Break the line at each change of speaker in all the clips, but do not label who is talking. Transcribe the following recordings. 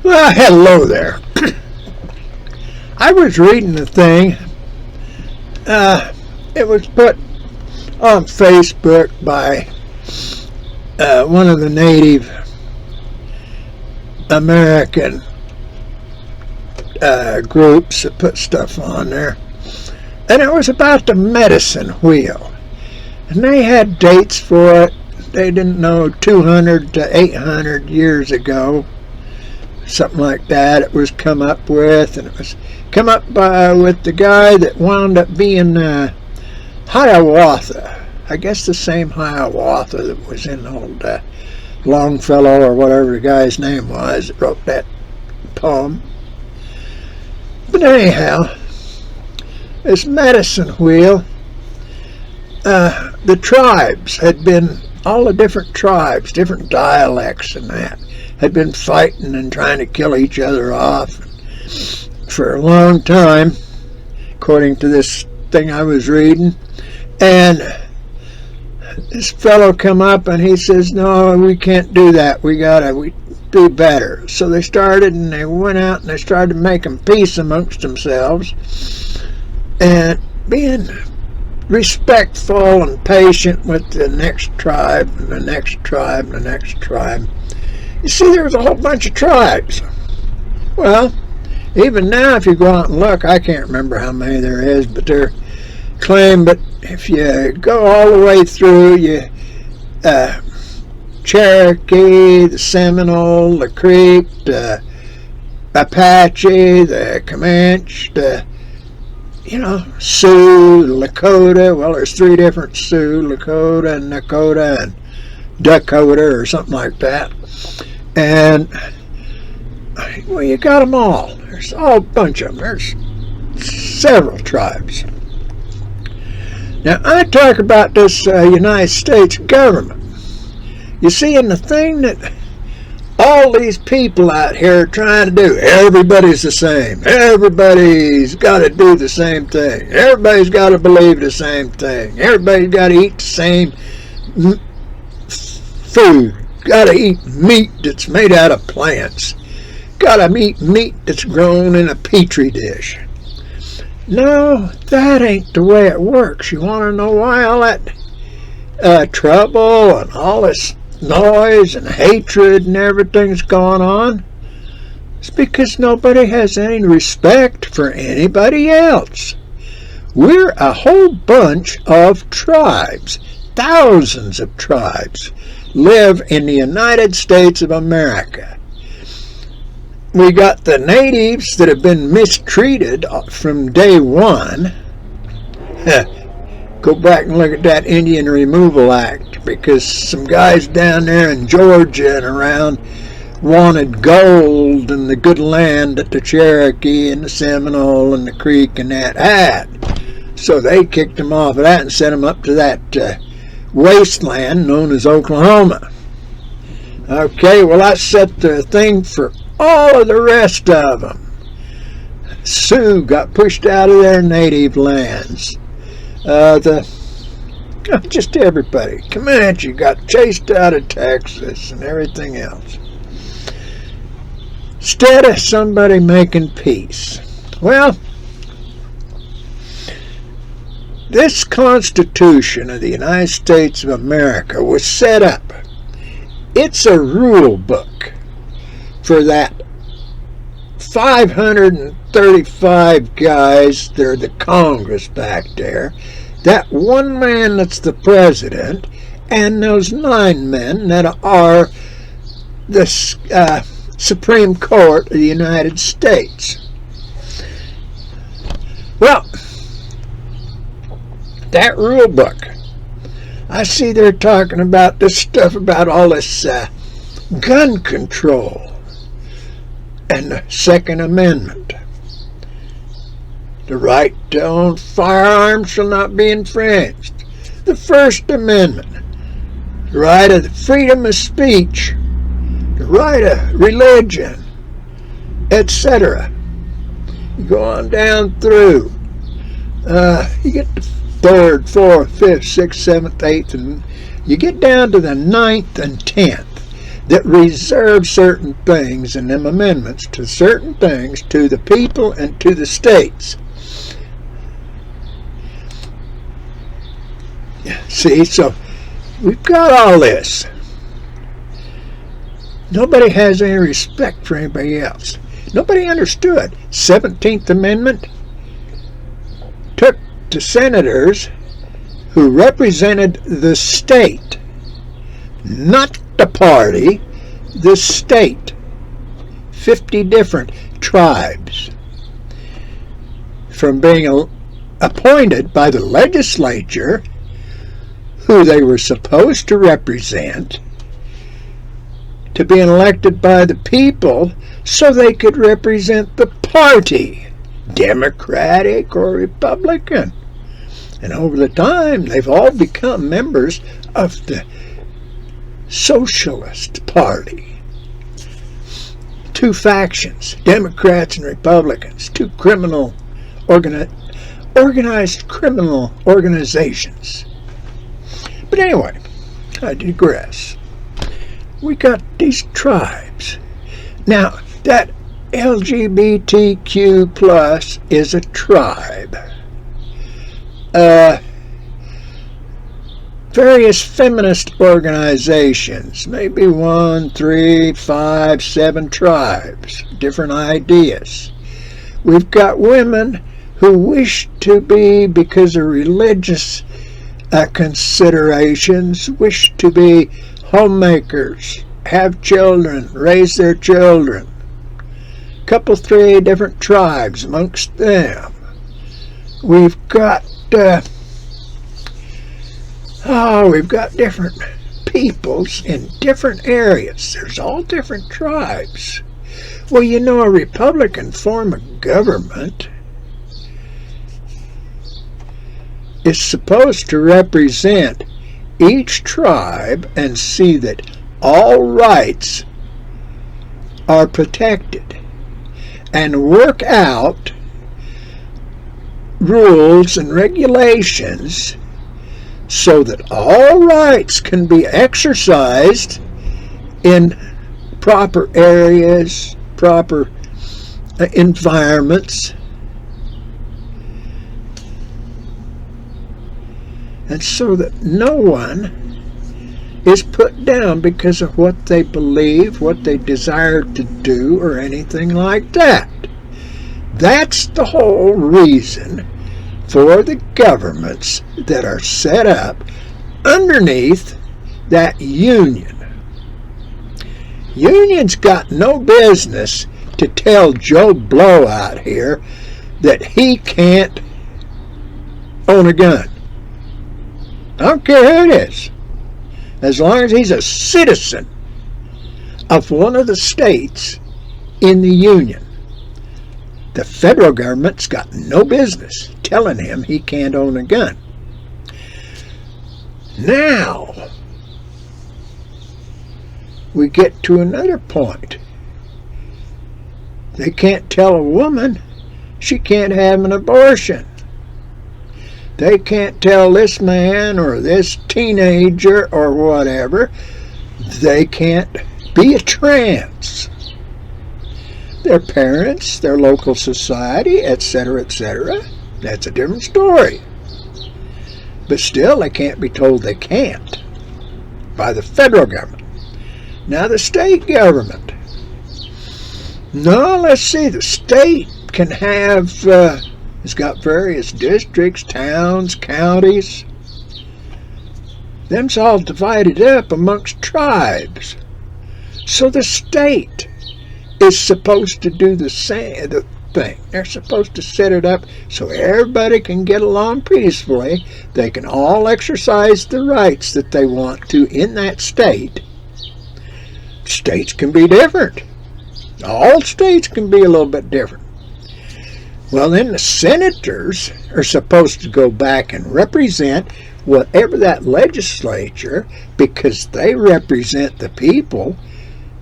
Well, hello there. I was reading the thing. It was put on Facebook by one of the Native American groups that put stuff on there. And it was about the medicine wheel. And they had dates for it. They didn't know 200 to 800 years ago. Something like that it was come up with, and it was come up with the guy that wound up being Hiawatha. I guess the same Hiawatha that was in old Longfellow, or whatever the guy's name was that wrote that poem. But anyhow, this medicine wheel, the tribes had been, all the different tribes, different dialects and that, had been fighting and trying to kill each other off for a long time, according to this thing I was reading. And this fellow come up and he says, no, we can't do that. We do better. So they started, and they went out and they started making peace amongst themselves and being respectful and patient with the next tribe and the next tribe and the next tribe. You see, there was a whole bunch of tribes. Well, even now, if you go out and look, I can't remember how many there is, but they're claimed. But if you go all the way through, Cherokee, the Seminole, the Creek, the Apache, the Comanche, the Sioux, the Lakota. Well, there's three different Sioux, Lakota and Nakota and Dakota or something like that. And, well, you got them all. There's a bunch of them. There's several tribes. Now, I talk about this United States government. You see, in the thing that all these people out here are trying to do, everybody's the same. Everybody's got to do the same thing. Everybody's got to believe the same thing. Everybody's got to eat the same food. Got to eat meat that's made out of plants. Got to eat meat that's grown in a petri dish. No, that ain't the way it works. You want to know why all that trouble and all this noise and hatred and everything's going on? It's because nobody has any respect for anybody else. We're a whole bunch of tribes. Thousands of tribes live in the United States of America. We got the natives that have been mistreated from day one. Go back and look at that Indian Removal Act, because some guys down there in Georgia and around wanted gold and the good land that the Cherokee and the Seminole and the Creek and that had. So they kicked them off of that and sent them up to that wasteland known as Oklahoma. Okay, well, I set the thing for all of the rest of them. Sioux got pushed out of their native lands. Just everybody. Comanche got chased out of Texas and everything else. Instead of somebody making peace. Well, this Constitution of the United States of America was set up. It's a rule book for that 535 guys. They're the Congress back there. That one man that's the president, and those 9 men that are the Supreme Court of the United States. Well, that rule book, I see they're talking about this stuff about all this gun control and the Second Amendment. The right to own firearms shall not be infringed. The First Amendment, the right of freedom of speech, the right of religion, etc. You go on down through. You get the 3rd, 4th, 5th, 6th, 7th, 8th, and you get down to the 9th and 10th. that reserve certain things in them amendments to certain things to the people and to the states. See, so we've got all this. Nobody has any respect for anybody else. Nobody understood. 17th Amendment took the senators who represented the state, not the party, the state. 50 different tribes from being appointed by the legislature, who they were supposed to represent, to being elected by the people so they could represent the party, Democratic or Republican. And over the time, they've all become members of the Socialist Party. Two factions, Democrats and Republicans, two organized criminal organizations. But anyway, I digress. We got these tribes. Now, that LGBTQ plus is a tribe. Various feminist organizations, maybe 1, 3, 5, 7 tribes, different ideas. We've got women who wish to be, because of religious considerations, wish to be homemakers, have children, raise their children. Couple, 3 different tribes amongst them. We've got we've got different peoples in different areas. There's all different tribes. Well, you know, a Republican form of government is supposed to represent each tribe and see that all rights are protected and work out rules and regulations so that all rights can be exercised in proper areas, proper environments. And so that no one is put down because of what they believe, what they desire to do, or anything like that. That's the whole reason for the governments that are set up underneath that union. Union's got no business to tell Joe Blow out here that he can't own a gun. I don't care who it is, as long as he's a citizen of one of the states in the union. The federal government's got no business telling him he can't own a gun. Now, we get to another point. They can't tell a woman she can't have an abortion. They can't tell this man or this teenager or whatever they can't be a trans. Their parents, their local society, etc., etc., that's a different story. But still, they can't be told they can't by the federal government. Now the state government. No, let's see, the state can have, it's got various districts, towns, counties. Them's all divided up amongst tribes. So the state is supposed to do the same thing. They're supposed to set it up so everybody can get along peacefully. They can all exercise the rights that they want to in that state. States can be different. All states can be a little bit different. Well, then the senators are supposed to go back and represent whatever that legislature, because they represent the people,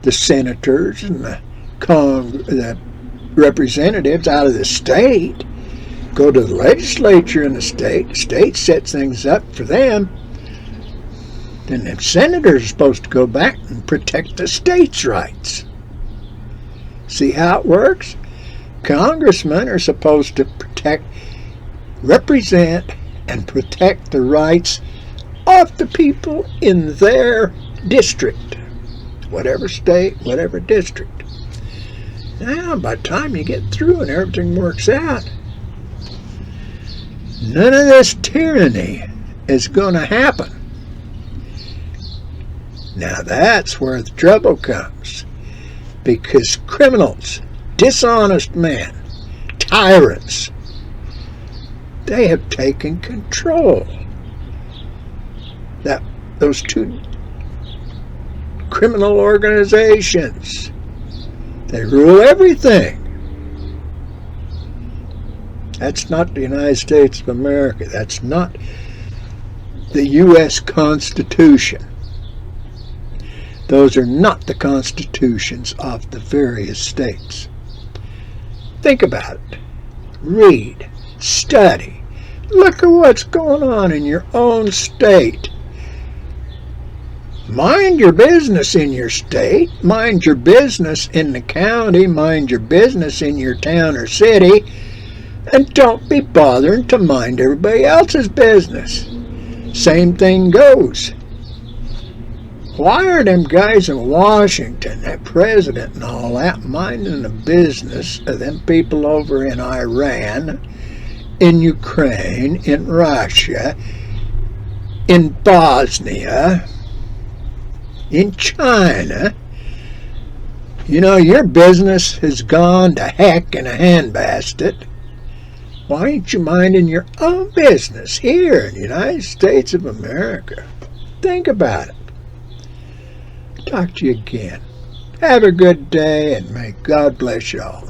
the senators and the representatives out of the state, go to the legislature in the state sets things up for them. Then the senators are supposed to go back and protect the states' rights. See how it works? Congressmen are supposed to represent and protect the rights of the people in their district, whatever state, whatever district. Now, by the time you get through and everything works out, none of this tyranny is going to happen. Now that's where the trouble comes, because criminals, dishonest men, tyrants, they have taken control. Those two criminal organizations, they rule everything. That's not the United States of America. That's not the U.S. Constitution. Those are not the constitutions of the various states. Think about it. Read. Study. Look at what's going on in your own state. Mind your business in your state. Mind your business in the county. Mind your business in your town or city. And don't be bothering to mind everybody else's business. Same thing goes. Why are them guys in Washington, that president and all that, minding the business of them people over in Iran, in Ukraine, in Russia, in Bosnia, in China? You know, your business has gone to heck in a handbasket. Why ain't you minding your own business here in the United States of America? Think about it. Talk to you again. Have a good day, and may God bless you all.